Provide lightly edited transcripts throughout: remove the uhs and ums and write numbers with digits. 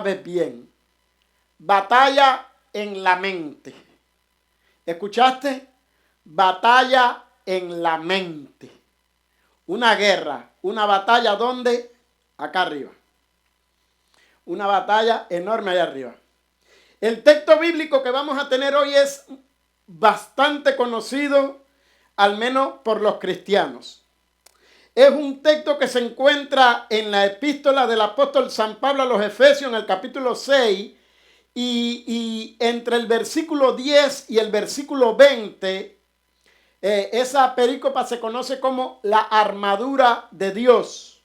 sabes bien. Batalla en la mente. ¿Escuchaste? Batalla en la mente. Una guerra, una batalla donde, acá arriba. Una batalla enorme allá arriba. El texto bíblico que vamos a tener hoy es bastante conocido, al menos por los cristianos. Es un texto que se encuentra en la epístola del apóstol San Pablo a los Efesios en el capítulo 6 y entre el versículo 10 y el versículo 20, esa perícopa se conoce como la armadura de Dios.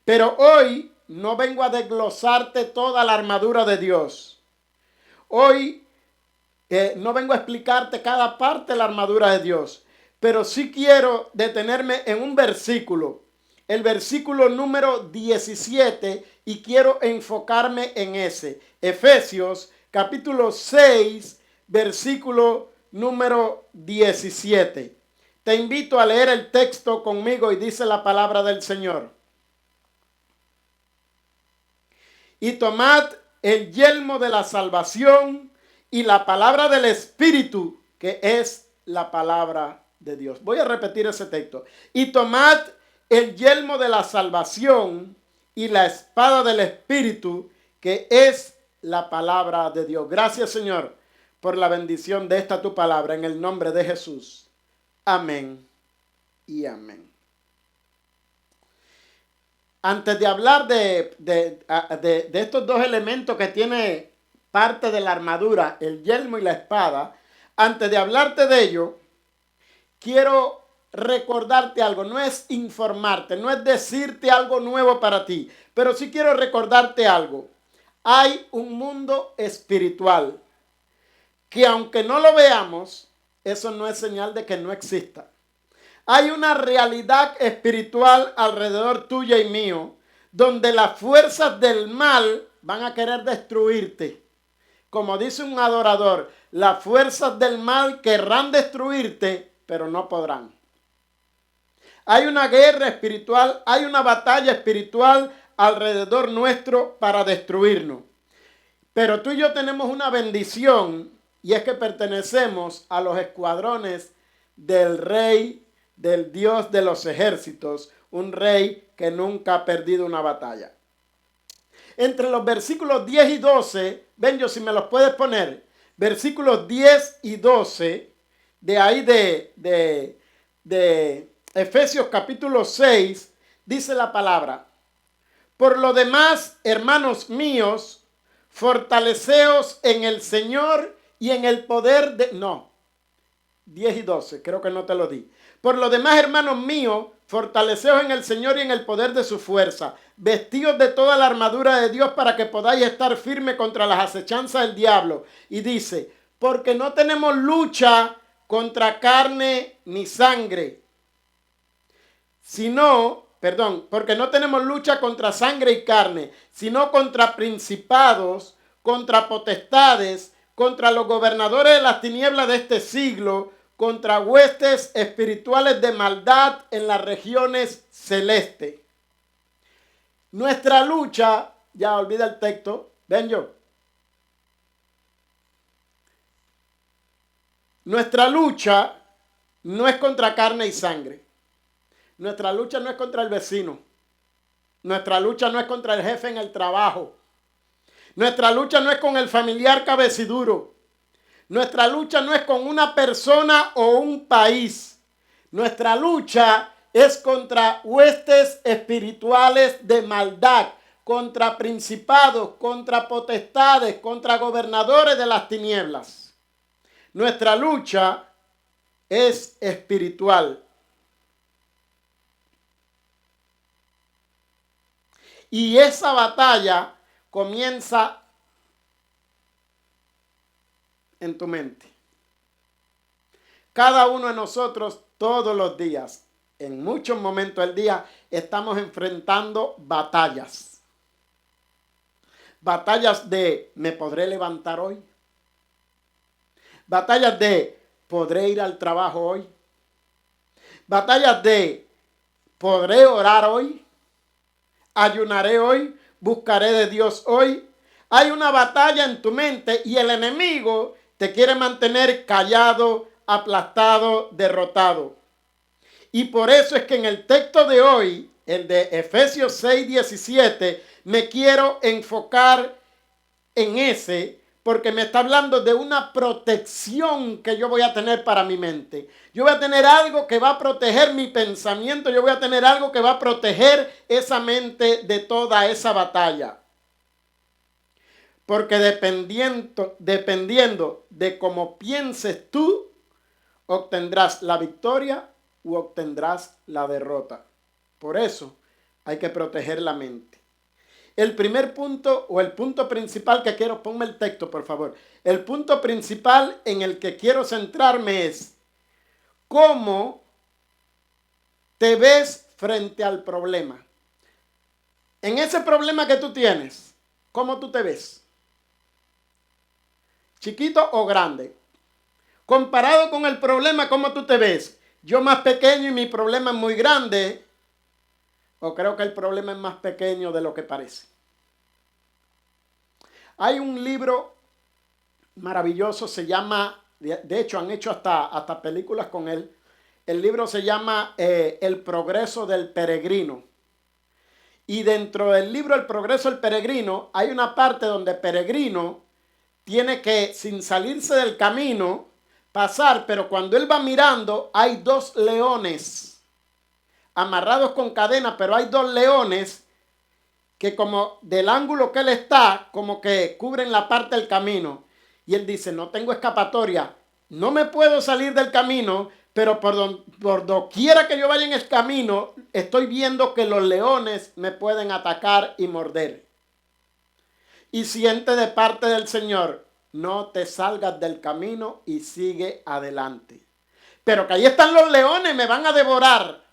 Pero hoy no vengo a desglosarte toda la armadura de Dios. Hoy no vengo a explicarte cada parte de la armadura de Dios, pero sí quiero detenerme en un versículo, el versículo número 17, y quiero enfocarme en ese. Efesios capítulo 6, versículo número 17. Te invito a leer el texto conmigo y dice la palabra del Señor. Y tomad el yelmo de la salvación y la palabra del Espíritu, que es la palabra de Dios. Voy a repetir ese texto. Y tomad el yelmo de la salvación y la espada del Espíritu, que es la palabra de Dios. Gracias, Señor, por la bendición de esta tu palabra, en el nombre de Jesús. Amén y amén. Antes de hablar de estos dos elementos que tiene parte de la armadura, el yelmo y la espada, antes de hablarte de ello, quiero recordarte algo. No es informarte, no es decirte algo nuevo para ti, pero sí quiero recordarte algo. Hay un mundo espiritual que, aunque no lo veamos, eso no es señal de que no exista. Hay una realidad espiritual alrededor tuya y mío, donde las fuerzas del mal van a querer destruirte. Como dice un adorador, las fuerzas del mal querrán destruirte, pero no podrán. Hay una guerra espiritual, hay una batalla espiritual alrededor nuestro para destruirnos. Pero tú y yo tenemos una bendición, y es que pertenecemos a los escuadrones del Rey, del Dios de los ejércitos, un rey que nunca ha perdido una batalla. Entre los versículos 10 y 12, ven yo si me los puedes poner, versículos 10 y 12, de ahí de Efesios capítulo 6, dice la palabra: por lo demás, hermanos míos, fortaleceos en el Señor y en el poder de... No, 10 y 12, creo que no te lo di. Por lo demás, hermanos míos, fortaleceos en el Señor y en el poder de su fuerza. Vestíos de toda la armadura de Dios para que podáis estar firmes contra las acechanzas del diablo. Y dice, porque no tenemos lucha contra carne ni sangre, porque no tenemos lucha contra sangre y carne, sino contra principados, contra potestades, contra los gobernadores de las tinieblas de este siglo, contra huestes espirituales de maldad en las regiones celestes. Nuestra lucha, ya olvida el texto, ven yo. Nuestra lucha no es contra carne y sangre. Nuestra lucha no es contra el vecino. Nuestra lucha no es contra el jefe en el trabajo. Nuestra lucha no es con el familiar cabeciduro. Nuestra lucha no es con una persona o un país. Nuestra lucha es contra huestes espirituales de maldad, contra principados, contra potestades, contra gobernadores de las tinieblas. Nuestra lucha es espiritual. Y esa batalla comienza en tu mente. Cada uno de nosotros todos los días, en muchos momentos del día, estamos enfrentando batallas. Batallas de ¿me podré levantar hoy? Batallas de ¿podré ir al trabajo hoy? Batallas de ¿podré orar hoy? ¿Ayunaré hoy? buscaré de Dios hoy? Hay una batalla en tu mente y el enemigo te quiere mantener callado, aplastado, derrotado. Y por eso es que en el texto de hoy, el de Efesios 6:17, me quiero enfocar en ese, porque me está hablando de una protección que yo voy a tener para mi mente. Yo voy a tener algo que va a proteger mi pensamiento, yo voy a tener algo que va a proteger esa mente de toda esa batalla. Porque dependiendo de cómo pienses tú, obtendrás la victoria u obtendrás la derrota. Por eso hay que proteger la mente. El primer punto o el punto principal que quiero, ponme el texto por favor. El punto principal en el que quiero centrarme es cómo te ves frente al problema. En ese problema que tú tienes, ¿cómo tú te ves? ¿Chiquito o grande? Comparado con el problema, ¿cómo tú te ves? Yo más pequeño y mi problema es muy grande. ¿O creo que el problema es más pequeño de lo que parece? Hay un libro maravilloso, se llama, de hecho han hecho hasta películas con él. El libro se llama El progreso del peregrino. Y dentro del libro El progreso del peregrino hay una parte donde Peregrino tiene que, sin salirse del camino, pasar, pero cuando él va mirando hay dos leones amarrados con cadena, pero hay dos leones que como del ángulo que él está, como que cubren la parte del camino. Y él dice, no tengo escapatoria, no me puedo salir del camino, pero por doquiera que yo vaya en el camino, estoy viendo que los leones me pueden atacar y morder. Y siente de parte del Señor, no te salgas del camino y sigue adelante. Pero que ahí están los leones, me van a devorar.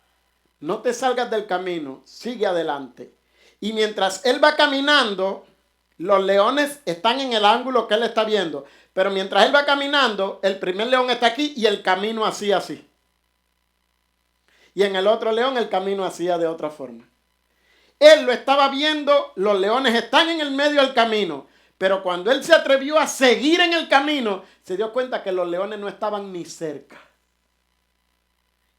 No te salgas del camino, sigue adelante. Y mientras él va caminando, los leones están en el ángulo que él está viendo. Pero mientras él va caminando, el primer león está aquí y el camino hacía así. Y en el otro león el camino hacía de otra forma. Él lo estaba viendo, los leones están en el medio del camino. Pero cuando él se atrevió a seguir en el camino, se dio cuenta que los leones no estaban ni cerca.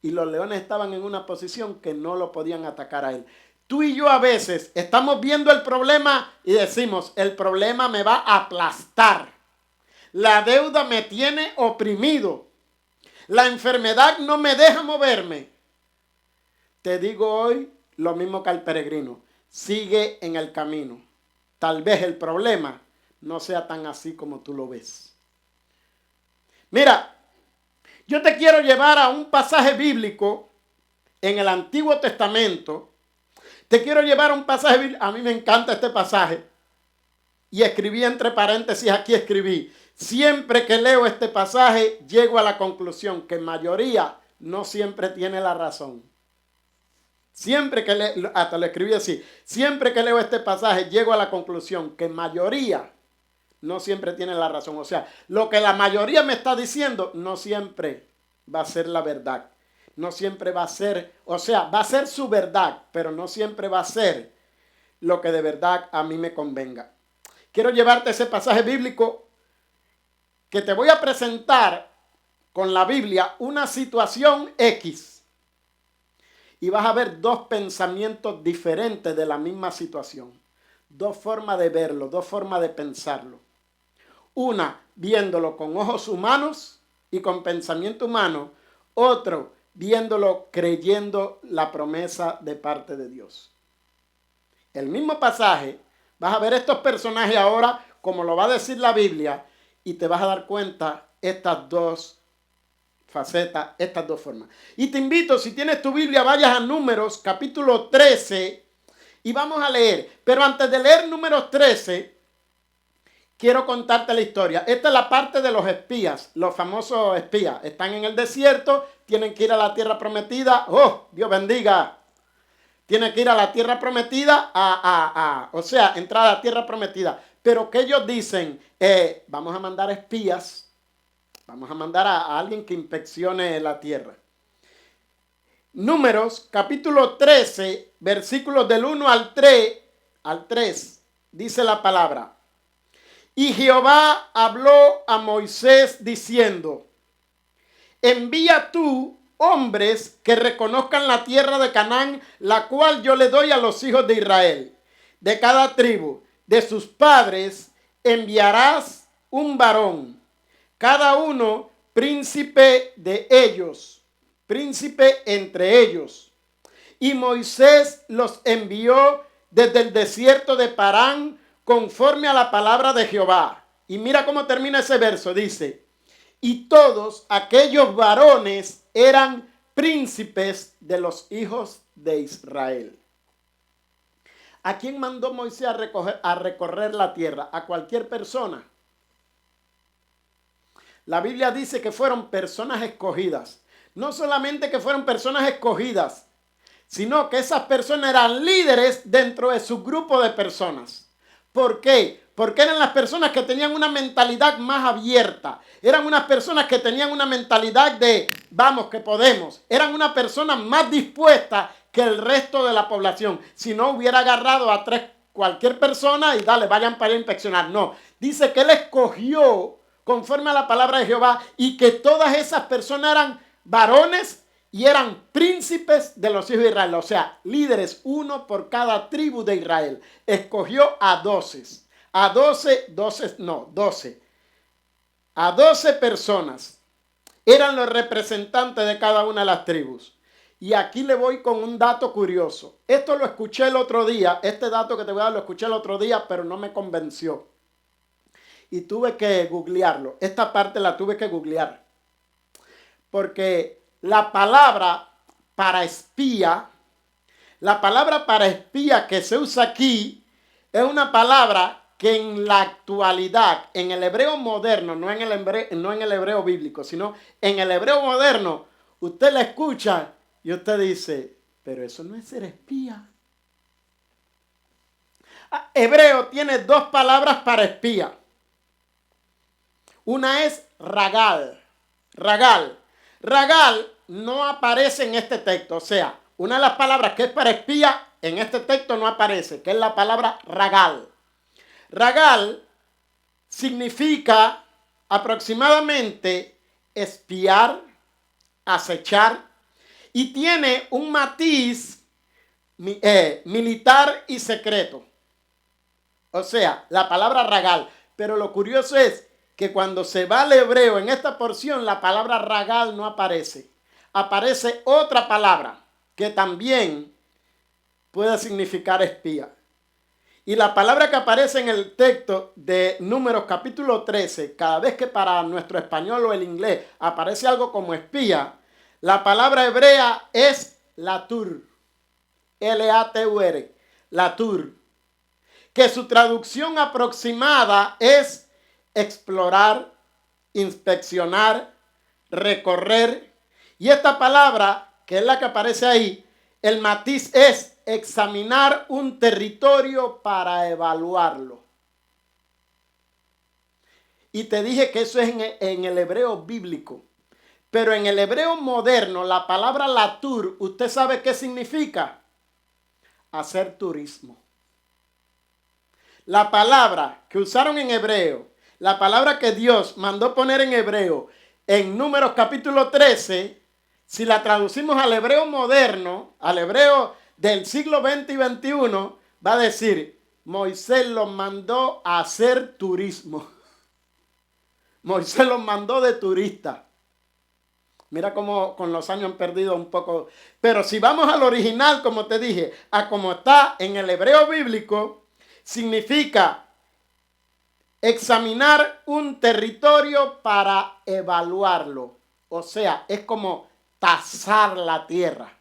Y los leones estaban en una posición que no lo podían atacar a él. Tú y yo a veces estamos viendo el problema y decimos, el problema me va a aplastar. La deuda me tiene oprimido. La enfermedad no me deja moverme. Te digo hoy lo mismo que al peregrino. Sigue en el camino. Tal vez el problema no sea tan así como tú lo ves. Mira, yo te quiero llevar a un pasaje bíblico en el Antiguo Testamento. Te quiero llevar a un pasaje bíblico. A mí me encanta este pasaje. Y escribí entre paréntesis, aquí escribí. Siempre que leo este pasaje, llego a la conclusión que mayoría no siempre tiene la razón. Siempre que leo, hasta lo escribí así. Siempre que leo este pasaje, llego a la conclusión que mayoría no siempre tiene la razón. O sea, lo que la mayoría me está diciendo no siempre va a ser la verdad. No siempre va a ser, o sea, va a ser su verdad, pero no siempre va a ser lo que de verdad a mí me convenga. Quiero llevarte ese pasaje bíblico que te voy a presentar con la Biblia una situación X. Y vas a ver dos pensamientos diferentes de la misma situación. Dos formas de verlo, dos formas de pensarlo. Una, viéndolo con ojos humanos y con pensamiento humano. Otro, viéndolo creyendo la promesa de parte de Dios. El mismo pasaje, vas a ver estos personajes ahora, como lo va a decir la Biblia, y te vas a dar cuenta estas dos facetas, estas dos formas. Y te invito, si tienes tu Biblia, vayas a Números, capítulo 13, y vamos a leer. Pero antes de leer Números 13, quiero contarte la historia. Esta es la parte de los espías, los famosos espías. Están en el desierto, tienen que ir a la tierra prometida. ¡Oh, Dios bendiga! Tienen que ir a la tierra prometida, o sea, entrar a la tierra prometida. Pero que ellos dicen, vamos a mandar espías, vamos a mandar a alguien que inspeccione la tierra. Números, capítulo 13, versículos del 1 al 3, al 3, dice la palabra. Y Jehová habló a Moisés diciendo, envía tú hombres que reconozcan la tierra de Canaán, la cual yo le doy a los hijos de Israel. De cada tribu de sus padres enviarás un varón, cada uno príncipe de ellos, príncipe entre ellos. Y Moisés los envió desde el desierto de Parán conforme a la palabra de Jehová. Y mira cómo termina ese verso, dice, y todos aquellos varones eran príncipes de los hijos de Israel. ¿A quién mandó Moisés a recorrer la tierra? A cualquier persona. La Biblia dice que fueron personas escogidas. No solamente que fueron personas escogidas, sino que esas personas eran líderes dentro de su grupo de personas. ¿Por qué? Porque eran las personas que tenían una mentalidad más abierta. Eran unas personas que tenían una mentalidad de, vamos, que podemos. Eran una persona más dispuesta que el resto de la población. Si no hubiera agarrado a cualquier persona y dale, vayan para inspeccionar. No, dice que él escogió conforme a la palabra de Jehová y que todas esas personas eran varones y eran príncipes de los hijos de Israel. O sea, líderes, uno por cada tribu de Israel. Escogió a 12. A 12 personas. Eran los representantes de cada una de las tribus. Y aquí le voy con un dato curioso. Esto lo escuché el otro día. Este dato que te voy a dar lo escuché el otro día, pero no me convenció. Y tuve que googlearlo. Esta parte la tuve que googlear. Porque la palabra para espía que se usa aquí es una palabra que en la actualidad, en el hebreo moderno, no en el hebreo bíblico, sino en el hebreo moderno, usted la escucha y usted dice, pero eso no es ser espía. Hebreo tiene dos palabras para espía. Una es ragal. Ragal. Ragal no aparece en este texto. O sea, una de las palabras que es para espía en este texto no aparece, que es la palabra ragal. Ragal significa aproximadamente espiar, acechar y tiene un matiz militar y secreto. O sea, la palabra ragal. Pero lo curioso es que cuando se va al hebreo en esta porción, la palabra ragal no aparece. Aparece otra palabra que también puede significar espía. Y la palabra que aparece en el texto de Números capítulo 13, cada vez que para nuestro español o el inglés aparece algo como espía, la palabra hebrea es latur. L-A-T-U-R. Latur. Que su traducción aproximada es explorar, inspeccionar, recorrer. Y esta palabra, que es la que aparece ahí, el matiz es examinar un territorio para evaluarlo. Y te dije que eso es en el hebreo bíblico. Pero en el hebreo moderno, la palabra latur, ¿usted sabe qué significa? Hacer turismo. La palabra que usaron en hebreo, la palabra que Dios mandó poner en hebreo, en Números capítulo 13, si la traducimos al hebreo moderno, al hebreo del siglo XX y XXI, va a decir, Moisés los mandó a hacer turismo. Moisés los mandó de turista. Mira cómo con los años han perdido un poco. Pero si vamos al original, como te dije, a como está en el hebreo bíblico, significa examinar un territorio para evaluarlo. O sea, es como tasar la tierra.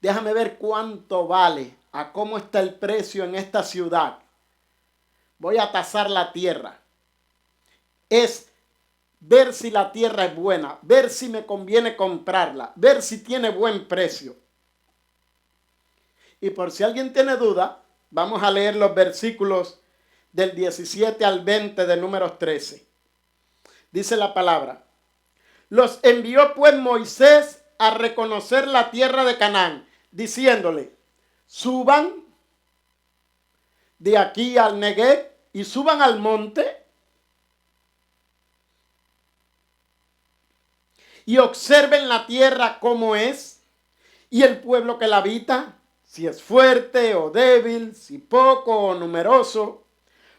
Déjame ver cuánto vale, a cómo está el precio en esta ciudad. Voy a tasar la tierra. Es ver si la tierra es buena, ver si me conviene comprarla, ver si tiene buen precio. Y por si alguien tiene duda, vamos a leer los versículos del 17 al 20 de Números 13. Dice la palabra: los envió pues Moisés a reconocer la tierra de Canaán, diciéndole: suban de aquí al Negev y suban al monte y observen la tierra cómo es y el pueblo que la habita, si es fuerte o débil, si poco o numeroso,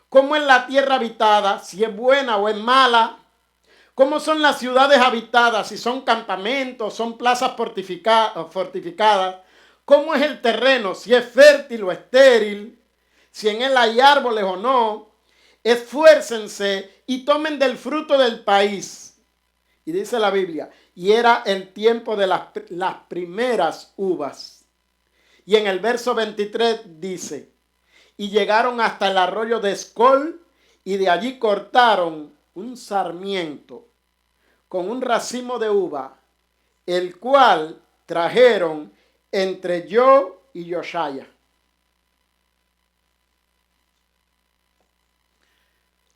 cómo es la tierra habitada, si es buena o es mala, cómo son las ciudades habitadas, si son campamentos, son plazas fortificadas, cómo es el terreno, si es fértil o estéril, si en él hay árboles o no. Esfuércense y tomen del fruto del país. Y dice la Biblia, y era el tiempo de las primeras uvas. Y en el verso 23 dice, y llegaron hasta el arroyo de Escol, y de allí cortaron un sarmiento con un racimo de uva, el cual trajeron entre yo y Yoshaya.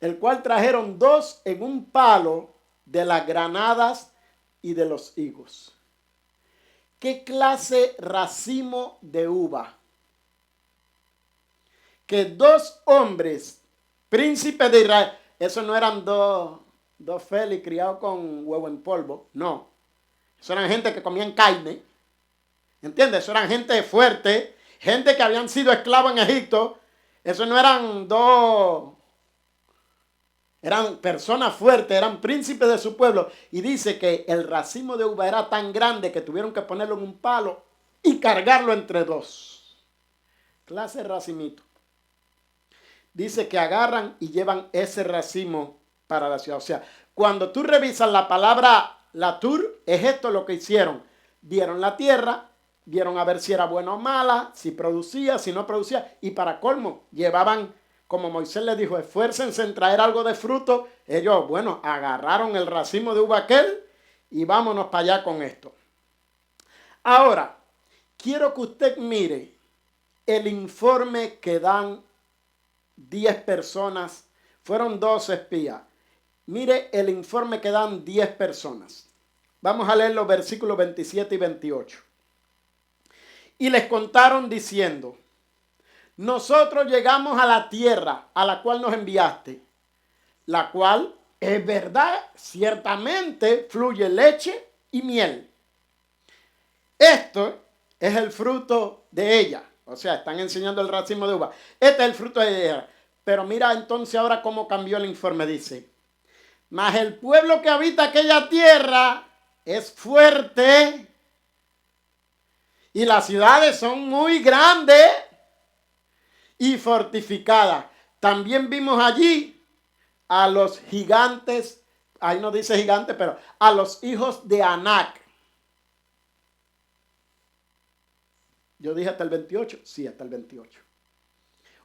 El cual trajeron dos en un palo de las granadas y de los higos. ¿Qué clase racimo de uva? Que dos hombres, príncipes de Israel, esos no eran dos Félix criados con huevo en polvo, no. Eso eran gente que comían carne, ¿entiendes? Eso eran gente fuerte, gente que habían sido esclavos en Egipto. Eso no eran dos, eran personas fuertes, eran príncipes de su pueblo. Y dice que el racimo de uva era tan grande que tuvieron que ponerlo en un palo y cargarlo entre dos. Clase de racimito. Dice que agarran y llevan ese racimo para la ciudad. O sea, cuando tú revisas la palabra Latur, es esto lo que hicieron. Vieron la tierra, vieron a ver si era buena o mala, si producía, si no producía. Y para colmo, llevaban, como Moisés les dijo, esfuércense en traer algo de fruto. Ellos, bueno, agarraron el racimo de uva aquel y vámonos para allá con esto. Ahora, quiero que usted mire el informe que dan 10 personas, fueron 12 espías. Mire el informe que dan 10 personas. Vamos a leer los versículos 27 y 28. Y les contaron diciendo, nosotros llegamos a la tierra a la cual nos enviaste, la cual es verdad, ciertamente fluye leche y miel. Esto es el fruto de ella. O sea, están enseñando el racimo de uva. Este es el fruto de ella. Pero mira entonces ahora cómo cambió el informe. Dice, mas el pueblo que habita aquella tierra es fuerte y las ciudades son muy grandes y fortificadas. También vimos allí a los gigantes, ahí no dice gigantes, pero a los hijos de Anac. Yo dije hasta el 28, sí, hasta el 28.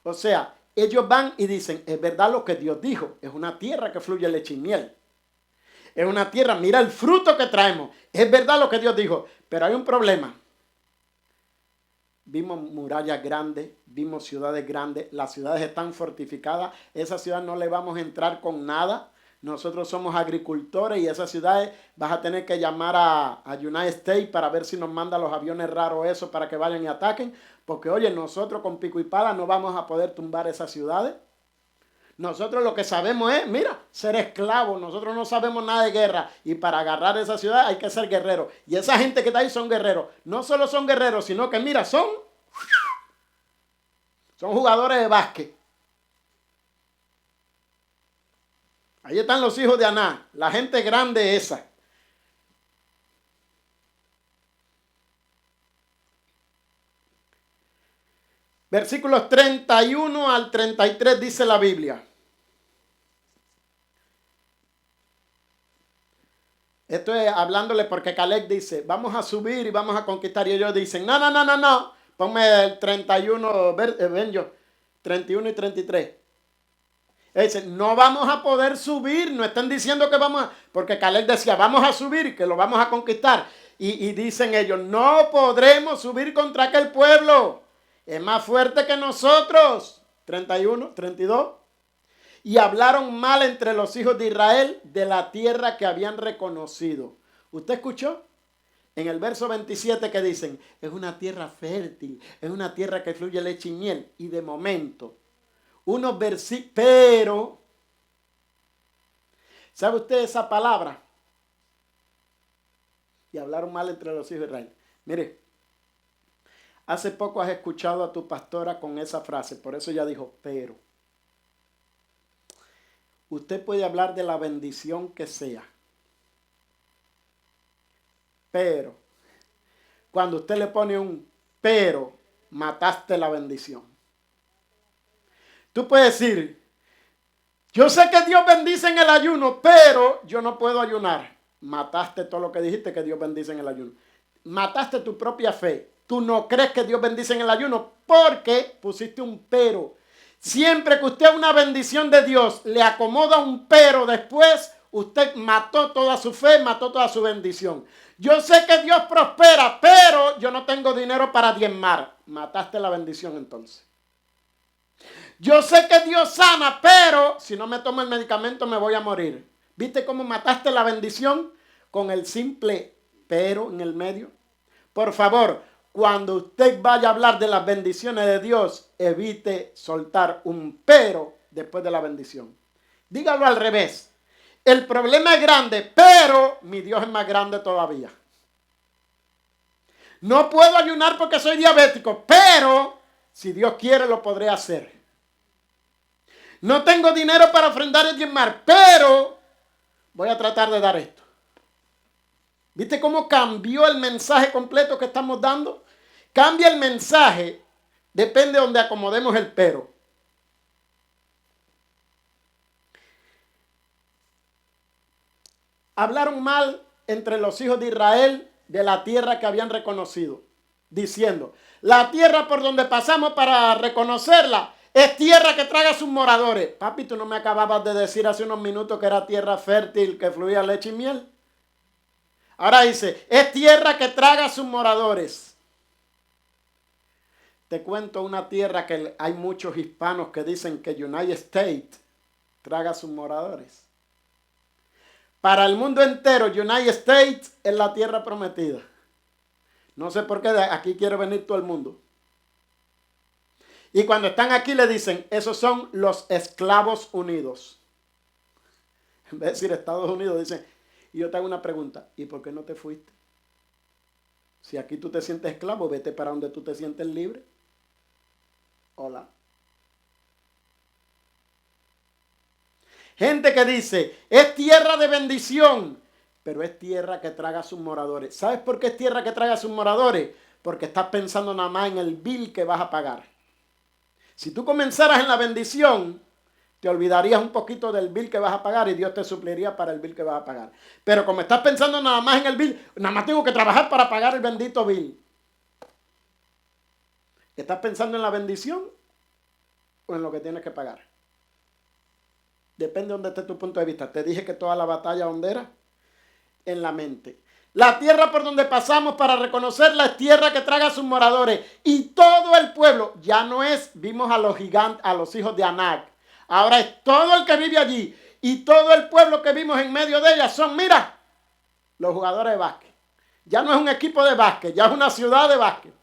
O sea, ellos van y dicen, es verdad lo que Dios dijo, es una tierra que fluye leche y miel. Es una tierra, mira el fruto que traemos. Es verdad lo que Dios dijo, pero hay un problema. Vimos murallas grandes, vimos ciudades grandes, las ciudades están fortificadas, esas ciudades no le vamos a entrar con nada. Nosotros somos agricultores y esas ciudades vas a tener que llamar a United States para ver si nos manda los aviones raros esos para que vayan y ataquen. Porque oye, nosotros con pico y pala no vamos a poder tumbar esas ciudades. Nosotros lo que sabemos es, mira, ser esclavos. Nosotros no sabemos nada de guerra. Y para agarrar esa ciudad hay que ser guerreros. Y esa gente que está ahí son guerreros. No solo son guerreros, sino que mira, son jugadores de básquet. Ahí están los hijos de Aná, la gente grande esa. Versículos 31 al 33 dice la Biblia. Esto es hablándole porque Caleb dice, vamos a subir y vamos a conquistar. Y ellos dicen, no. Ponme el 31, ven yo, 31 y 33. Dicen, no vamos a poder subir, no están diciendo que vamos a, porque Caleb decía, vamos a subir, que lo vamos a conquistar. Y dicen ellos, no podremos subir contra aquel pueblo, es más fuerte que nosotros. 31, 32. Y hablaron mal entre los hijos de Israel de la tierra que habían reconocido. ¿Usted escuchó? En el verso 27 que dicen, es una tierra fértil, es una tierra que fluye leche y miel. Y de momento, unos versículos, pero, ¿sabe usted esa palabra? Y hablaron mal entre los hijos de Israel. Mire, hace poco has escuchado a tu pastora con esa frase, por eso ella dijo, pero. Usted puede hablar de la bendición que sea, pero cuando usted le pone un pero, mataste la bendición. Tú puedes decir, yo sé que Dios bendice en el ayuno, pero yo no puedo ayunar. Mataste todo lo que dijiste que Dios bendice en el ayuno. Mataste tu propia fe. Tú no crees que Dios bendice en el ayuno porque pusiste un pero. Siempre que usted a una bendición de Dios le acomoda un pero después, usted mató toda su fe, mató toda su bendición. Yo sé que Dios prospera, pero yo no tengo dinero para diezmar. Mataste la bendición entonces. Yo sé que Dios sana, pero si no me tomo el medicamento me voy a morir. ¿Viste cómo mataste la bendición con el simple pero en el medio? Por favor, cuando usted vaya a hablar de las bendiciones de Dios, evite soltar un pero después de la bendición. Dígalo al revés. El problema es grande, pero mi Dios es más grande todavía. No puedo ayunar porque soy diabético, pero si Dios quiere lo podré hacer. No tengo dinero para ofrendar y diezmar, pero voy a tratar de dar esto. ¿Viste cómo cambió el mensaje completo que estamos dando? Cambia el mensaje, depende de donde acomodemos el pero. Hablaron mal entre los hijos de Israel de la tierra que habían reconocido, diciendo, la tierra por donde pasamos para reconocerla es tierra que traga a sus moradores. Papi, tú no me acababas de decir hace unos minutos que era tierra fértil, que fluía leche y miel. Ahora dice, es tierra que traga a sus moradores. Te cuento una tierra que hay muchos hispanos que dicen que United States traga a sus moradores. Para el mundo entero, United States es la tierra prometida. No sé por qué aquí quiere venir todo el mundo. Y cuando están aquí le dicen, esos son los esclavos unidos. En vez de decir Estados Unidos, dicen, y yo te hago una pregunta, ¿y por qué no te fuiste? Si aquí tú te sientes esclavo, vete para donde tú te sientes libre. Hola. Gente que dice, es tierra de bendición, pero es tierra que traga a sus moradores. ¿Sabes por qué es tierra que traga a sus moradores? Porque estás pensando nada más en el bill que vas a pagar. Si tú comenzaras en la bendición, te olvidarías un poquito del bill que vas a pagar y Dios te supliría para el bill que vas a pagar. Pero como estás pensando nada más en el bill, nada más tengo que trabajar para pagar el bendito bill. ¿Estás pensando en la bendición o en lo que tienes que pagar? Depende de dónde esté tu punto de vista. Te dije que toda la batalla, ¿dónde era? En la mente. La tierra por donde pasamos para reconocerla es tierra que traga a sus moradores. Y todo el pueblo, ya no es, vimos a los gigantes, a los hijos de Anac. Ahora es todo el que vive allí. Y todo el pueblo que vimos en medio de ella son, mira, los jugadores de básquet. Ya no es un equipo de básquet, ya es una ciudad de básquet.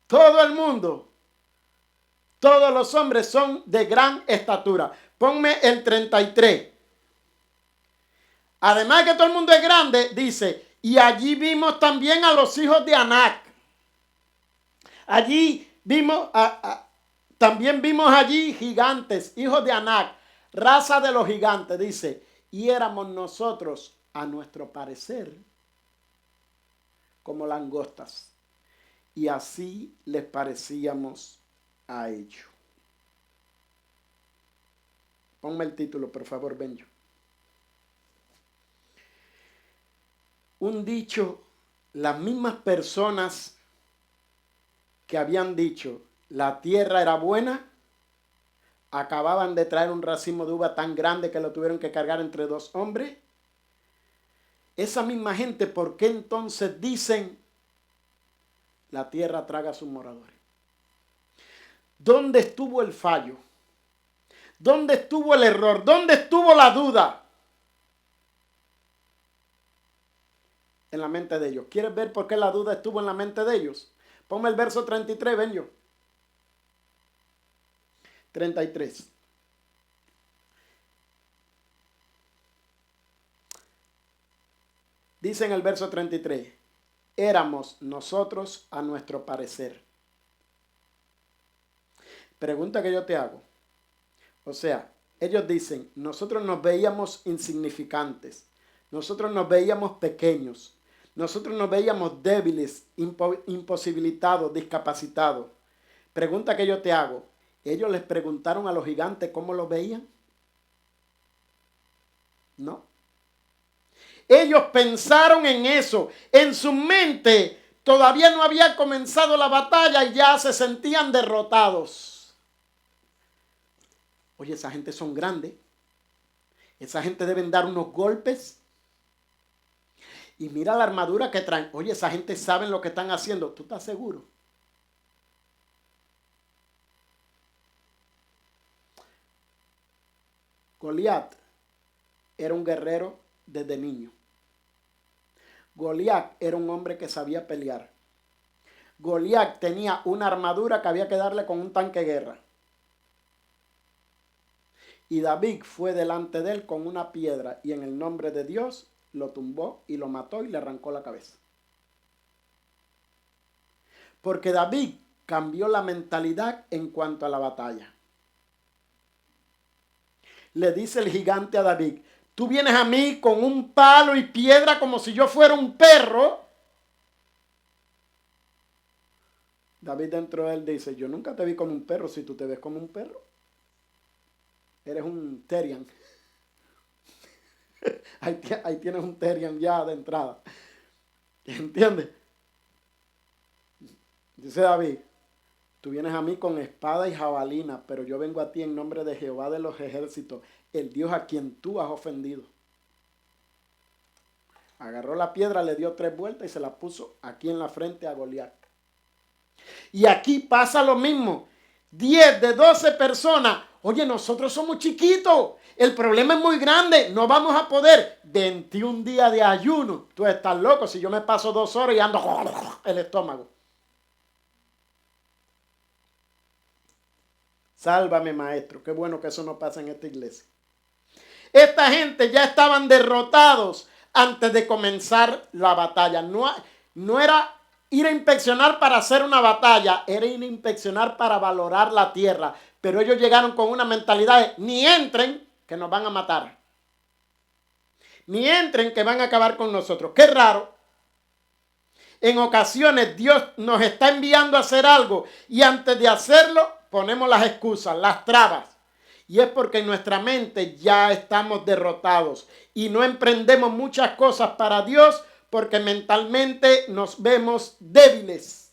Todo el mundo, todos los hombres son de gran estatura. Ponme el 33. Además de que todo el mundo es grande, dice, y allí vimos también a los hijos de Anac. Allí vimos, también vimos allí gigantes, hijos de Anac, raza de los gigantes, dice, y éramos nosotros, a nuestro parecer, como langostas. Y así les parecíamos a ellos. Ponme el título, por favor, Benjo. Un dicho, las mismas personas que habían dicho la tierra era buena, acababan de traer un racimo de uva tan grande que lo tuvieron que cargar entre dos hombres. Esa misma gente, ¿por qué entonces dicen la tierra traga a sus moradores? ¿Dónde estuvo el fallo? ¿Dónde estuvo el error? ¿Dónde estuvo la duda? En la mente de ellos. ¿Quieres ver por qué la duda estuvo en la mente de ellos? Ponme el verso 33, ven yo. 33. Dice en el verso 33, éramos nosotros a nuestro parecer. Pregunta que yo te hago. O sea, ellos dicen, nosotros nos veíamos insignificantes, nosotros nos veíamos pequeños, nosotros nos veíamos débiles, imposibilitados, discapacitados. Pregunta que yo te hago, ¿ellos les preguntaron a los gigantes cómo los veían? No. Ellos pensaron en eso, en su mente todavía no había comenzado la batalla y ya se sentían derrotados. Oye, esa gente son grandes. Esa gente deben dar unos golpes. Y mira la armadura que traen. Oye, esa gente sabe lo que están haciendo. ¿Tú estás seguro? Goliat era un guerrero desde niño. Goliat era un hombre que sabía pelear. Goliat tenía una armadura que había que darle con un tanque de guerra. Y David fue delante de él con una piedra y en el nombre de Dios lo tumbó y lo mató y le arrancó la cabeza. Porque David cambió la mentalidad en cuanto a la batalla. Le dice el gigante a David, tú vienes a mí con un palo y piedra como si yo fuera un perro. David dentro de él dice, yo nunca te vi como un perro si tú te ves como un perro. Eres un Terian. Ahí tienes un Terian ya de entrada. ¿Entiendes? Dice David, tú vienes a mí con espada y jabalina, pero yo vengo a ti en nombre de Jehová de los ejércitos, el Dios a quien tú has ofendido. Agarró la piedra, le dio 3 vueltas y se la puso aquí en la frente a Goliat. Y aquí pasa lo mismo. 10 de 12 personas. Oye, nosotros somos chiquitos. El problema es muy grande. No vamos a poder. 21 días de ayuno. Tú estás loco si yo me paso 2 horas y ando el estómago. Sálvame, maestro. Qué bueno que eso no pasa en esta iglesia. Esta gente ya estaban derrotados antes de comenzar la batalla. No era ir a inspeccionar para hacer una batalla, era ir a inspeccionar para valorar la tierra. Pero ellos llegaron con una mentalidad de, ni entren que nos van a matar. Ni entren que van a acabar con nosotros. Qué raro. En ocasiones Dios nos está enviando a hacer algo y antes de hacerlo ponemos las excusas, las trabas. Y es porque en nuestra mente ya estamos derrotados y no emprendemos muchas cosas para Dios porque mentalmente nos vemos débiles.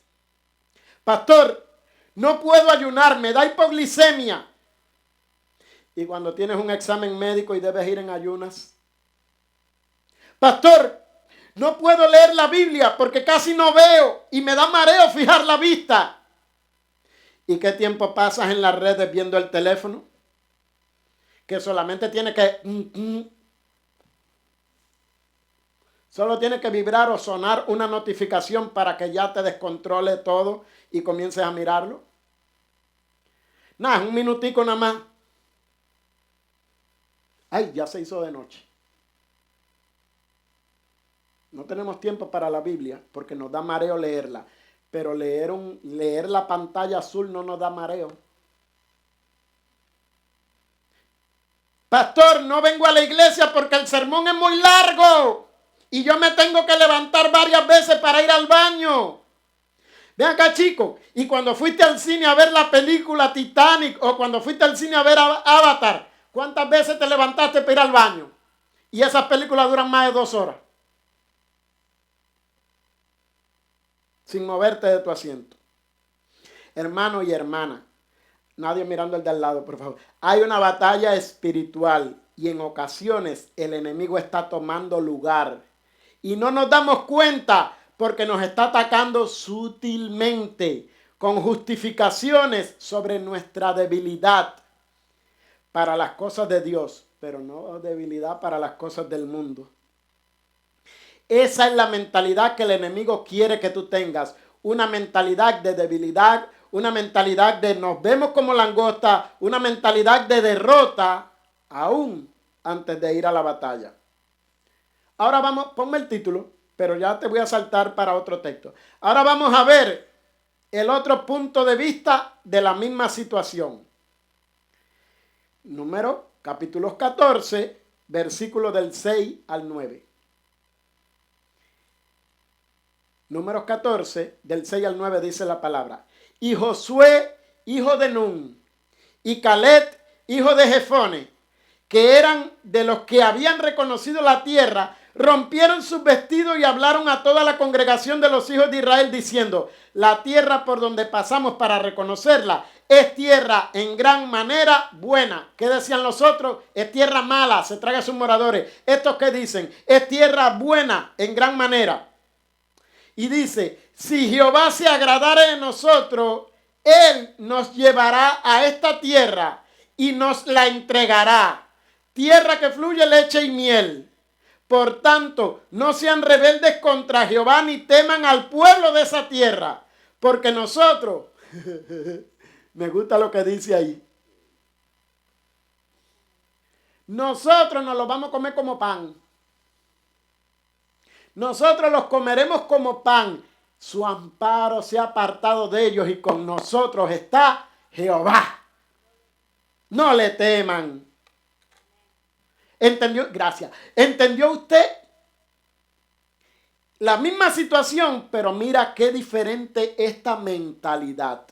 Pastor, no puedo ayunar, me da hipoglicemia. Y cuando tienes un examen médico y debes ir en ayunas. Pastor, no puedo leer la Biblia porque casi no veo y me da mareo fijar la vista. ¿Y qué tiempo pasas en las redes viendo el teléfono? Que solamente tiene que... Solo tiene que vibrar o sonar una notificación para que ya te descontrole todo y comiences a mirarlo. Nada, un minutico nada más. Ay, ya se hizo de noche. No tenemos tiempo para la Biblia porque nos da mareo leerla. Pero leer la pantalla azul no nos da mareo. Pastor, no vengo a la iglesia porque el sermón es muy largo. Y yo me tengo que levantar varias veces para ir al baño. Ven acá, chico. Y cuando fuiste al cine a ver la película Titanic o cuando fuiste al cine a ver Avatar, ¿cuántas veces te levantaste para ir al baño? Y esas películas duran más de 2 horas. Sin moverte de tu asiento. Hermano y hermana, nadie mirando el de al lado, por favor. Hay una batalla espiritual y en ocasiones el enemigo está tomando lugar. Y no nos damos cuenta porque nos está atacando sutilmente, con justificaciones sobre nuestra debilidad para las cosas de Dios, pero no debilidad para las cosas del mundo. Esa es la mentalidad que el enemigo quiere que tú tengas. Una mentalidad de debilidad, una mentalidad de nos vemos como langosta, una mentalidad de derrota, aún antes de ir a la batalla. Ahora vamos, ponme el título, pero ya te voy a saltar para otro texto. Ahora vamos a ver el otro punto de vista de la misma situación. Capítulos 14, versículos del 6 al 9. Números 14, del 6 al 9 dice la palabra. Y Josué, hijo de Nun, y Caleb, hijo de Jefone, que eran de los que habían reconocido la tierra, rompieron sus vestidos y hablaron a toda la congregación de los hijos de Israel diciendo, la tierra por donde pasamos para reconocerla es tierra en gran manera buena. ¿Qué decían los otros? Es tierra mala, se traga a sus moradores. ¿Estos qué dicen? Es tierra buena en gran manera. Y dice, si Jehová se agradare de nosotros, Él nos llevará a esta tierra y nos la entregará. Tierra que fluye leche y miel. Por tanto, no sean rebeldes contra Jehová ni teman al pueblo de esa tierra. Porque nosotros, me gusta lo que dice ahí. Nosotros nos los vamos a comer como pan. Nosotros los comeremos como pan. Su amparo se ha apartado de ellos y con nosotros está Jehová. No le teman. ¿Entendió? Gracias. ¿Entendió usted? La misma situación, pero mira qué diferente esta mentalidad.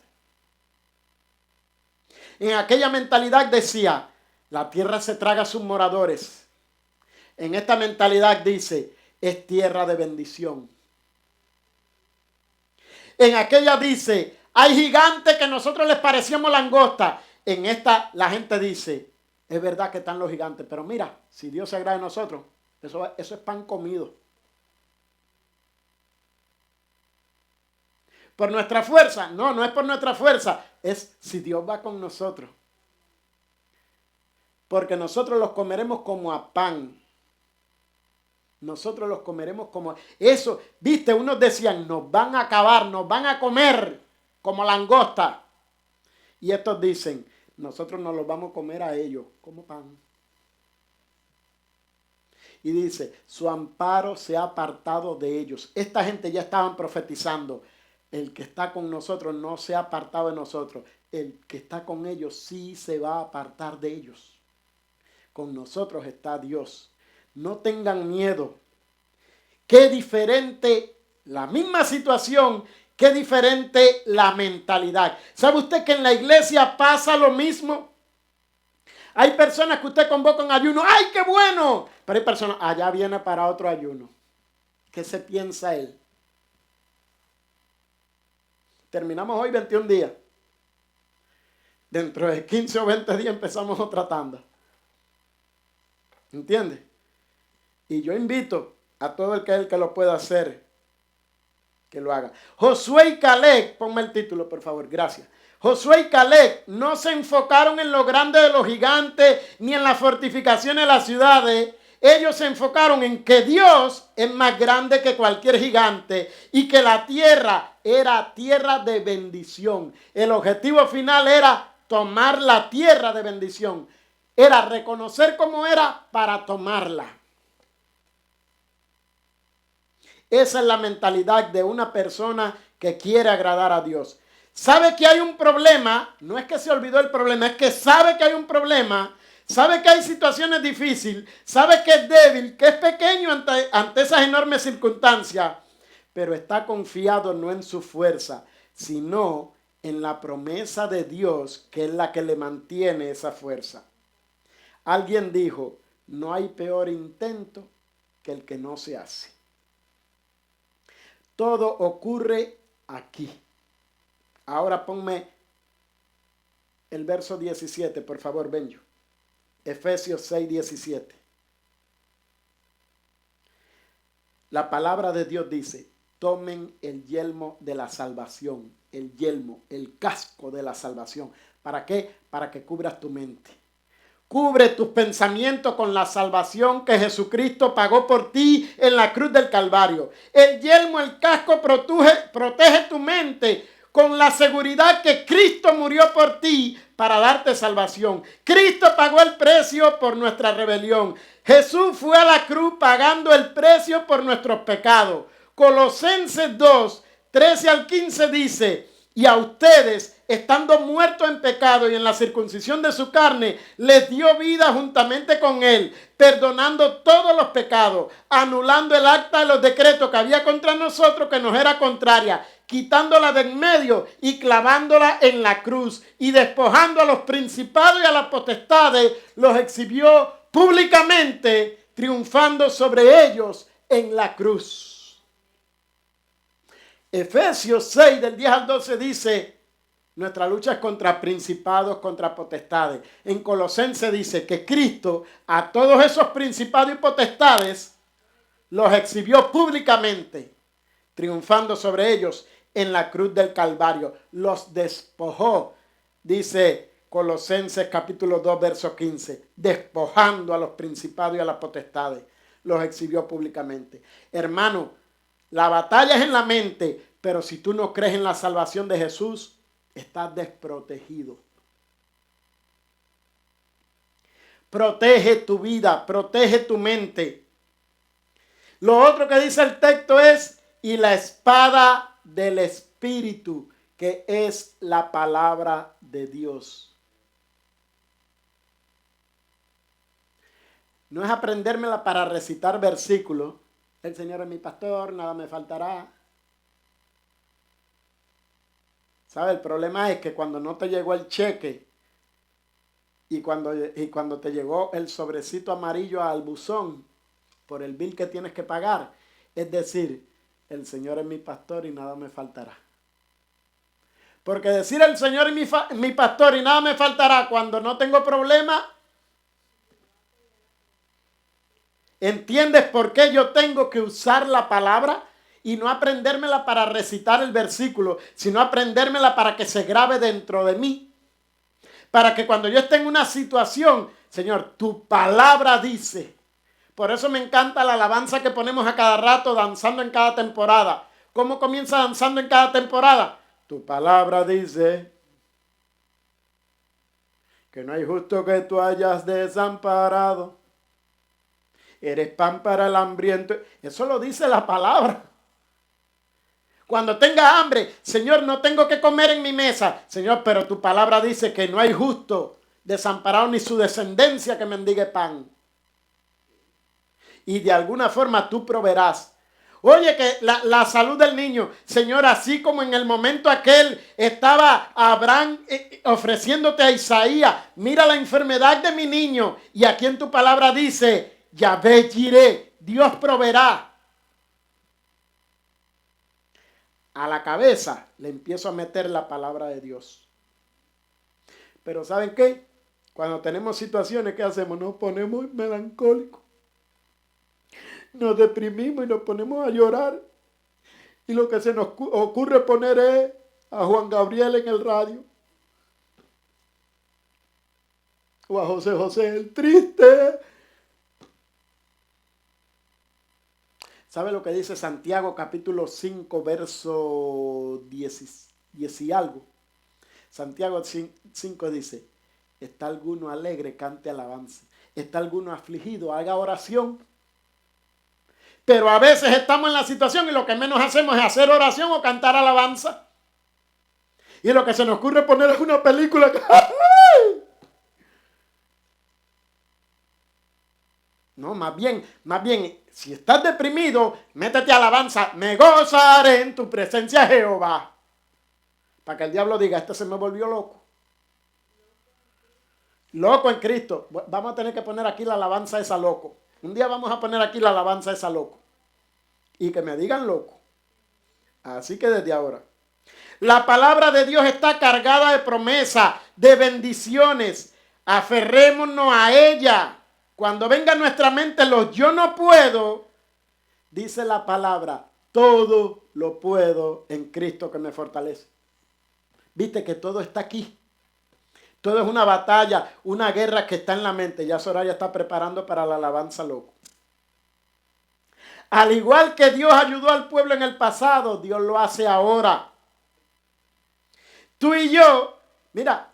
En aquella mentalidad decía, la tierra se traga a sus moradores. En esta mentalidad dice, es tierra de bendición. En aquella dice, hay gigantes que nosotros les parecíamos langosta. En esta la gente dice, es verdad que están los gigantes, pero mira, si Dios se agrada de nosotros, eso es pan comido. ¿Por nuestra fuerza? No, no es por nuestra fuerza, es si Dios va con nosotros. Porque nosotros los comeremos como a pan. Nosotros los comeremos como... Eso, viste, unos decían, nos van a acabar, nos van a comer como langosta. Y estos dicen, nosotros nos los vamos a comer a ellos como pan. Y dice, su amparo se ha apartado de ellos. Esta gente ya estaban profetizando. El que está con nosotros no se ha apartado de nosotros. El que está con ellos sí se va a apartar de ellos. Con nosotros está Dios. No tengan miedo. Qué diferente la misma situación, qué diferente la mentalidad. ¿Sabe usted que en la iglesia pasa lo mismo? Hay personas que usted convoca en ayuno. ¡Ay, qué bueno! Pero hay personas, allá viene para otro ayuno. ¿Qué se piensa él? Terminamos hoy 21 días. Dentro de 15 o 20 días empezamos otra tanda. ¿Entiendes? Y yo invito a todo el que lo pueda hacer, que lo haga. Josué y Caleb, ponme el título por favor, gracias. Josué y Caleb no se enfocaron en lo grande de los gigantes ni en las fortificaciones de las ciudades. Ellos se enfocaron en que Dios es más grande que cualquier gigante y que la tierra era tierra de bendición. El objetivo final era tomar la tierra de bendición. Era reconocer cómo era para tomarla. Esa es la mentalidad de una persona que quiere agradar a Dios. Sabe que hay un problema, no es que se olvidó el problema, es que sabe que hay un problema, sabe que hay situaciones difíciles, sabe que es débil, que es pequeño ante esas enormes circunstancias, pero está confiado no en su fuerza, sino en la promesa de Dios, que es la que le mantiene esa fuerza. Alguien dijo, no hay peor intento que el que no se hace. Todo ocurre aquí. Ahora ponme el verso 17, por favor, Benjo. Efesios 6, 17. La palabra de Dios dice, tomen el yelmo de la salvación, el yelmo, el casco de la salvación. ¿Para qué? Para que cubras tu mente. Cubre tus pensamientos con la salvación que Jesucristo pagó por ti en la cruz del Calvario. El yelmo, el casco protege tu mente. con la seguridad que Cristo murió por ti para darte salvación. Cristo pagó el precio por nuestra rebelión. Jesús fue a la cruz pagando el precio por nuestros pecados. Colosenses 2, 13 al 15 dice: y a ustedes, estando muertos en pecado y en la circuncisión de su carne, les dio vida juntamente con él, perdonando todos los pecados, anulando el acta de los decretos que había contra nosotros, que nos era contraria, quitándola de en medio y clavándola en la cruz, y despojando a los principados y a las potestades, los exhibió públicamente, triunfando sobre ellos en la cruz. Efesios 6, del 10 al 12 dice: nuestra lucha es contra principados, contra potestades. En Colosenses dice que Cristo a todos esos principados y potestades los exhibió públicamente, triunfando sobre ellos en la cruz del Calvario. Los despojó, dice Colosenses capítulo 2, verso 15, despojando a los principados y a las potestades. Los exhibió públicamente. Hermano, la batalla es en la mente, pero si tú no crees en la salvación de Jesús, estás desprotegido. Protege tu vida, protege tu mente. Lo otro que dice el texto es: y la espada del Espíritu, que es la palabra de Dios. No es aprendérmela para recitar versículos. El Señor es mi pastor, nada me faltará. ¿Sabe? El problema es que cuando no te llegó el cheque y cuando te llegó el sobrecito amarillo al buzón por el bill que tienes que pagar, es decir, el Señor es mi pastor y nada me faltará. Porque decir el Señor es mi pastor y nada me faltará cuando no tengo problema, ¿entiendes por qué yo tengo que usar la palabra y no aprendérmela para recitar el versículo, sino aprendérmela para que se grabe dentro de mí? Para que cuando yo esté en una situación, Señor, tu palabra dice. Por eso me encanta la alabanza que ponemos a cada rato, danzando en cada temporada. ¿Cómo comienza danzando en cada temporada? Tu palabra dice que no hay justo que tú hayas desamparado. Eres pan para el hambriento. Eso lo dice la palabra. Cuando tenga hambre, Señor, no tengo que comer en mi mesa. Señor, pero tu palabra dice que no hay justo desamparado ni su descendencia que mendigue pan. Y de alguna forma tú proveerás. Oye, que la salud del niño, Señor, así como en el momento aquel estaba Abraham ofreciéndote a Isaías, mira la enfermedad de mi niño. Y aquí en tu palabra dice: Yahvé Jireh, Dios proveerá. A la cabeza le empiezo a meter la palabra de Dios. Pero ¿saben qué? Cuando tenemos situaciones, ¿qué hacemos? Nos ponemos melancólicos. Nos deprimimos y nos ponemos a llorar. Y lo que se nos ocurre poner es a Juan Gabriel en el radio. O a José José el triste. ¿Sabe lo que dice Santiago capítulo 5 verso 10 y algo? Santiago 5 dice: ¿está alguno alegre? Cante alabanza. ¿Está alguno afligido? Haga oración. Pero a veces estamos en la situación y lo que menos hacemos es hacer oración o cantar alabanza. Y lo que se nos ocurre poner es una película. No, más bien, si estás deprimido, métete a alabanza. Me gozaré en tu presencia, Jehová. Para que el diablo diga: este se me volvió loco. Loco en Cristo. Vamos a tener que poner aquí la alabanza esa loco. Un día vamos a poner aquí la alabanza esa loco. Y que me digan loco. Así que desde ahora. La palabra de Dios está cargada de promesas, de bendiciones. Aferrémonos a ella. Cuando venga a nuestra mente los yo no puedo, dice la palabra: todo lo puedo en Cristo que me fortalece. Viste que todo está aquí. Todo es una batalla, una guerra que está en la mente. Ya Soraya está preparando para la alabanza loco. Al igual que Dios ayudó al pueblo en el pasado, Dios lo hace ahora. Tú y yo, mira,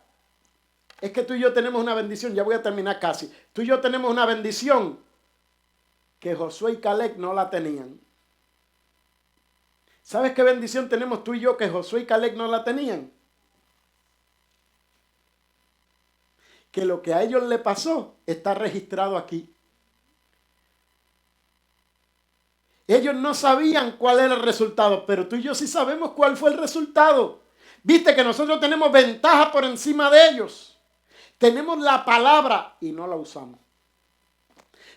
es que tú y yo tenemos una bendición, ya voy a terminar casi. Tú y yo tenemos una bendición que Josué y Caleb no la tenían. ¿Sabes qué bendición tenemos tú y yo que Josué y Caleb no la tenían? Que lo que a ellos le pasó está registrado aquí. Ellos no sabían cuál era el resultado, pero tú y yo sí sabemos cuál fue el resultado. Viste que nosotros tenemos ventaja por encima de ellos. Tenemos la palabra y no la usamos.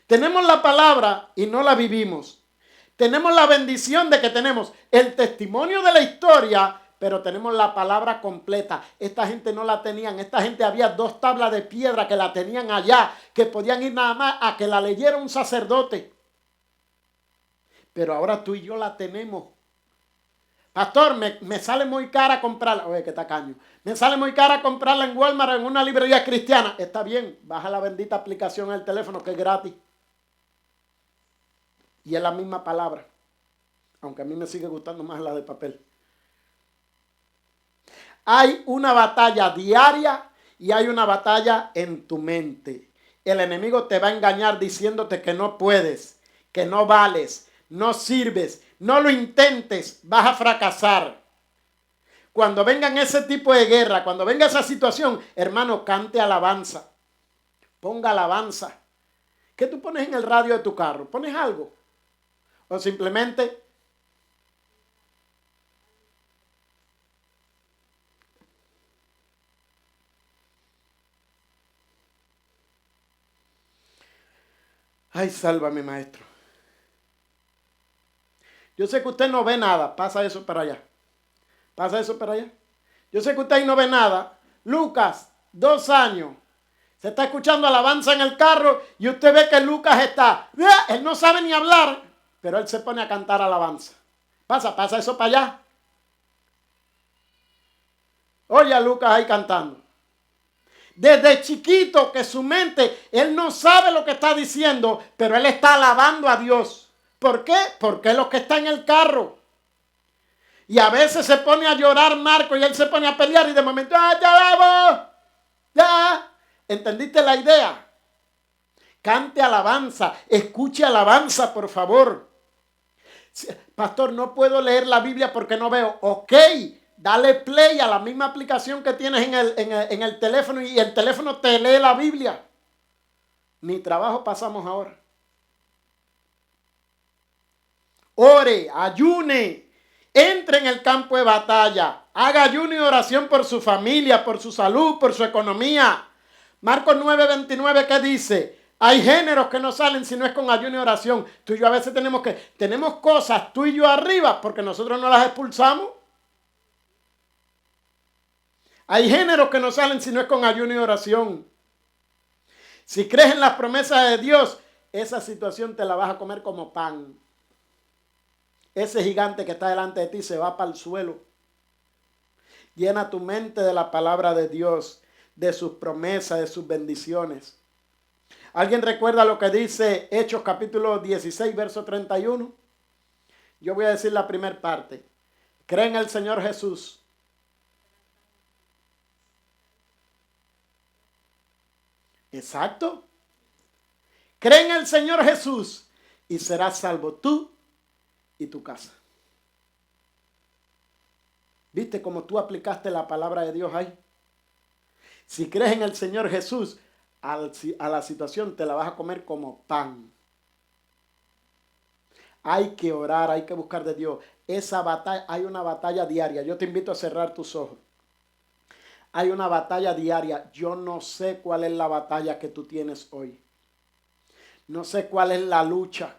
Tenemos la palabra y no la vivimos. Tenemos la bendición de que tenemos el testimonio de la historia, pero tenemos la palabra completa. Esta gente no la tenían. Esta gente había 2 tablas de piedra que la tenían allá, que podían ir nada más a que la leyera un sacerdote. Pero ahora tú y yo la tenemos. Pastor, me sale muy cara comprarla. Oye, qué tacaño. Me sale muy cara comprarla en Walmart, en una librería cristiana. Está bien, baja la bendita aplicación en el teléfono que es gratis. Y es la misma palabra. Aunque a mí me sigue gustando más la de papel. Hay una batalla diaria y hay una batalla en tu mente. El enemigo te va a engañar diciéndote que no puedes, que no vales, no sirves, no lo intentes, vas a fracasar. Cuando vengan ese tipo de guerra, cuando venga esa situación, hermano, cante alabanza. Ponga alabanza. ¿Qué tú pones en el radio de tu carro? ¿Pones algo? O simplemente... Ay, sálvame, maestro. Yo sé que usted no ve nada. Pasa eso para allá. Pasa eso para allá. Yo sé que usted ahí no ve nada. Lucas, 2 años. Se está escuchando alabanza en el carro y usted ve que Lucas está. Él no sabe ni hablar, pero él se pone a cantar alabanza. Pasa eso para allá. Oye a Lucas ahí cantando. Desde chiquito que su mente, él no sabe lo que está diciendo, pero él está alabando a Dios. ¿Por qué? Porque es lo que está en el carro. Y a veces se pone a llorar Marco y él se pone a pelear y de momento, ya vamos, ya. ¿Entendiste la idea? Cante alabanza, escuche alabanza, por favor. Pastor, no puedo leer la Biblia porque no veo. Ok, dale play a la misma aplicación que tienes en el teléfono y el teléfono te lee la Biblia. Ni trabajo pasamos ahora. Ore, ayune, entre en el campo de batalla, haga ayuno y oración por su familia, por su salud, por su economía. Marcos 9:29, ¿qué dice? Hay géneros que no salen si no es con ayuno y oración. Tú y yo a veces tenemos cosas, tú y yo arriba, porque nosotros no las expulsamos. Hay géneros que no salen si no es con ayuno y oración. Si crees en las promesas de Dios, esa situación te la vas a comer como pan. Ese gigante que está delante de ti se va para el suelo. Llena tu mente de la palabra de Dios, de sus promesas, de sus bendiciones. ¿Alguien recuerda lo que dice Hechos capítulo 16, verso 31? Yo voy a decir la primera parte. Cree en el Señor Jesús. Exacto. Cree en el Señor Jesús y serás salvo tú y tu casa. ¿Viste cómo tú aplicaste la palabra de Dios ahí? Si crees en el Señor Jesús, a la situación te la vas a comer como pan. Hay que orar, hay que buscar de Dios. Esa batalla, hay una batalla diaria. Yo te invito a cerrar tus ojos. Hay una batalla diaria. Yo no sé cuál es la batalla que tú tienes hoy. No sé cuál es la lucha.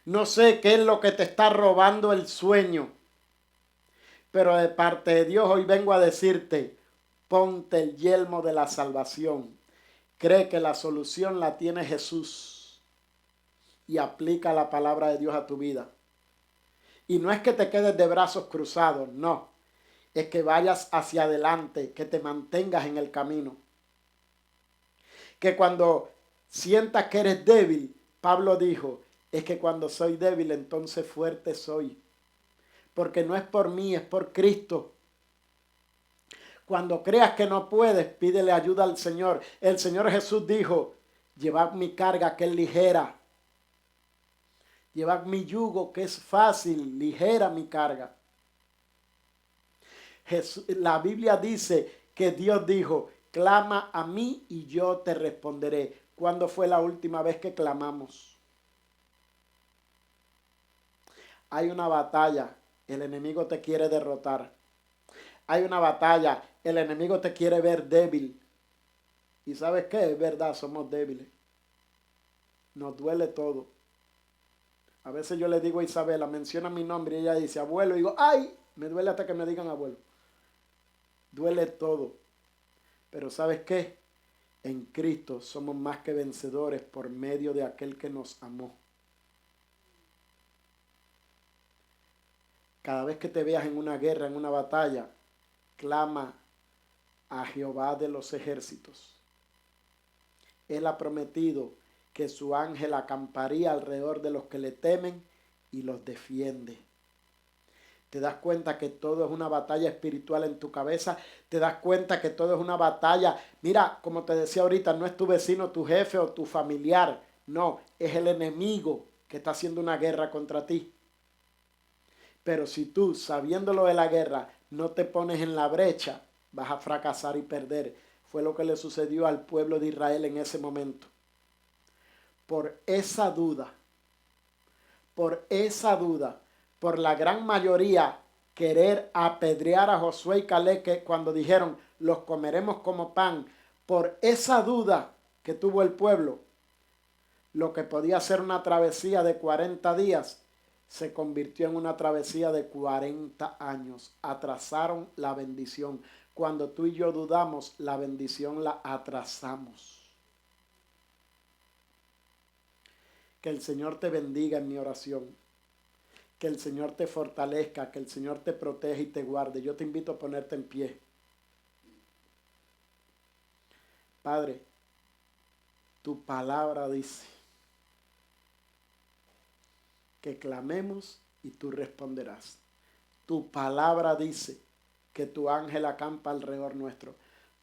No sé qué es lo que te está robando el sueño. Pero de parte de Dios hoy vengo a decirte, ponte el yelmo de la salvación. Cree que la solución la tiene Jesús. Y aplica la palabra de Dios a tu vida. Y no es que te quedes de brazos cruzados, no. Es que vayas hacia adelante, que te mantengas en el camino. Que cuando sientas que eres débil, Pablo dijo, es que cuando soy débil entonces fuerte soy. Porque no es por mí, es por Cristo. Cuando creas que no puedes, pídele ayuda al Señor. El Señor Jesús dijo, llevad mi carga que es ligera. Llevad mi yugo que es fácil, ligera mi carga. La Biblia dice que Dios dijo, clama a mí y yo te responderé. ¿Cuándo fue la última vez que clamamos? Hay una batalla, el enemigo te quiere derrotar. Hay una batalla, el enemigo te quiere ver débil. ¿Y sabes qué? Es verdad, somos débiles. Nos duele todo. A veces yo le digo a Isabela, menciona mi nombre y ella dice, abuelo. Y digo, ay, me duele hasta que me digan abuelo. Duele todo. Pero ¿sabes qué? En Cristo somos más que vencedores por medio de aquel que nos amó. Cada vez que te veas en una guerra, en una batalla, clama a Jehová de los ejércitos. Él ha prometido que su ángel acamparía alrededor de los que le temen y los defiende. Te das cuenta que todo es una batalla espiritual en tu cabeza. Te das cuenta que todo es una batalla. Mira, como te decía ahorita, no es tu vecino, tu jefe o tu familiar. No, es el enemigo que está haciendo una guerra contra ti. Pero si tú, sabiéndolo de la guerra, no te pones en la brecha, vas a fracasar y perder. Fue lo que le sucedió al pueblo de Israel en ese momento. Por esa duda, por la gran mayoría querer apedrear a Josué y Caleb, que cuando dijeron, los comeremos como pan, por esa duda que tuvo el pueblo, lo que podía ser una travesía de 40 días, se convirtió en una travesía de 40 años. Atrasaron la bendición. Cuando tú y yo dudamos, la bendición la atrasamos. Que el Señor te bendiga en mi oración. Que el Señor te fortalezca, que el Señor te proteja y te guarde. Yo te invito a ponerte en pie. Padre, tu palabra dice que clamemos y tú responderás. Tu palabra dice que tu ángel acampa alrededor nuestro.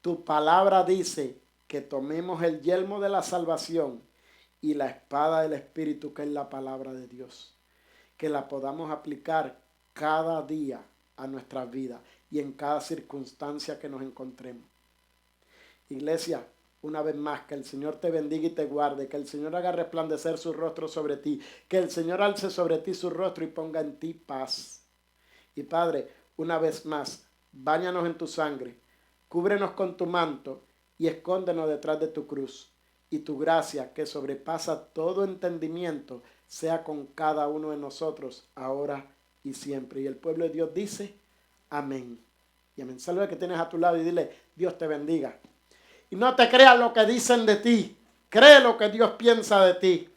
Tu palabra dice que tomemos el yelmo de la salvación y la espada del Espíritu, que es la palabra de Dios. Que la podamos aplicar cada día a nuestras vidas y en cada circunstancia que nos encontremos. Iglesia, una vez más, que el Señor te bendiga y te guarde, que el Señor haga resplandecer su rostro sobre ti, que el Señor alce sobre ti su rostro y ponga en ti paz. Y Padre, una vez más, báñanos en tu sangre, cúbrenos con tu manto y escóndenos detrás de tu cruz. Y tu gracia, que sobrepasa todo entendimiento, sea con cada uno de nosotros, ahora y siempre. Y el pueblo de Dios dice, amén. Y amén. Saluda que tienes a tu lado y dile, Dios te bendiga. Y no te creas lo que dicen de ti. Cree lo que Dios piensa de ti.